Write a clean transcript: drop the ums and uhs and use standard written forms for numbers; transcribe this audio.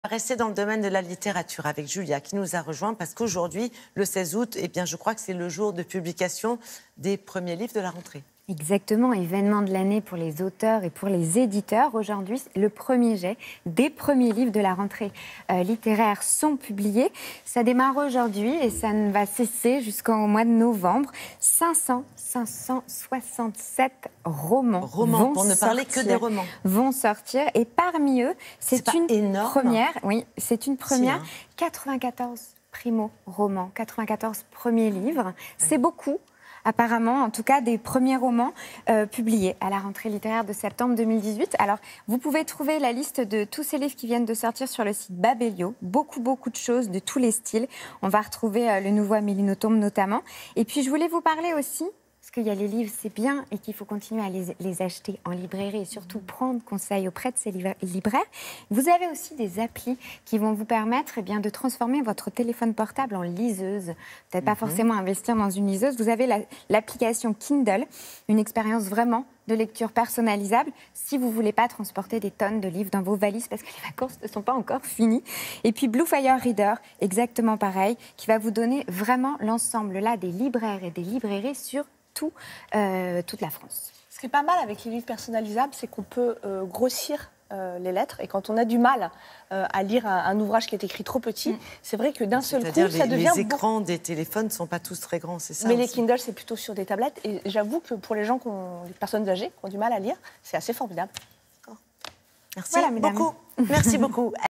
Rester dans le domaine de la littérature avec Julia qui nous a rejoint parce qu'aujourd'hui, le 16 août, eh bien, je crois que c'est le jour de publication des premiers livres de la rentrée. Exactement, événement de l'année pour les auteurs et pour les éditeurs. Aujourd'hui, le premier jet des premiers livres de la rentrée littéraire sont publiés. Ça démarre aujourd'hui et ça ne va cesser jusqu'au mois de novembre. 567 romans vont pour ne parler que des romans. Vont sortir et parmi eux, c'est une énorme. première. Oui, c'est une première. Si, hein. 94 primo-romans, 94 premiers livres. C'est beaucoup. Apparemment, en tout cas, des premiers romans publiés à la rentrée littéraire de septembre 2018. Alors, vous pouvez trouver la liste de tous ces livres qui viennent de sortir sur le site Babelio. Beaucoup de choses de tous les styles. On va retrouver le nouveau Amélie Nothomb notamment. Et puis, je voulais vous parler aussi, parce qu'il y a les livres, c'est bien, et qu'il faut continuer à les acheter en librairie et surtout prendre conseil auprès de ces libraires. Vous avez aussi des applis qui vont vous permettre de transformer votre téléphone portable en liseuse. Peut-être pas forcément investir dans une liseuse. Vous avez l'application Kindle, une expérience vraiment de lecture personnalisable si vous ne voulez pas transporter des tonnes de livres dans vos valises parce que les vacances ne sont pas encore finies. Et puis Blue Fire Reader, exactement pareil, qui va vous donner vraiment l'ensemble là des libraires et des librairies sur toute la France. Ce qui est pas mal avec les livres personnalisables, c'est qu'on peut grossir les lettres. Et quand on a du mal à lire un ouvrage qui est écrit trop petit, c'est vrai que d'un seul coup, ça devient... Les écrans des téléphones ne sont pas tous très grands, c'est ça? Mais aussi. les Kindle, c'est plutôt sur des tablettes. Et j'avoue que pour les personnes âgées qui ont du mal à lire, c'est assez formidable. Merci beaucoup. Merci beaucoup.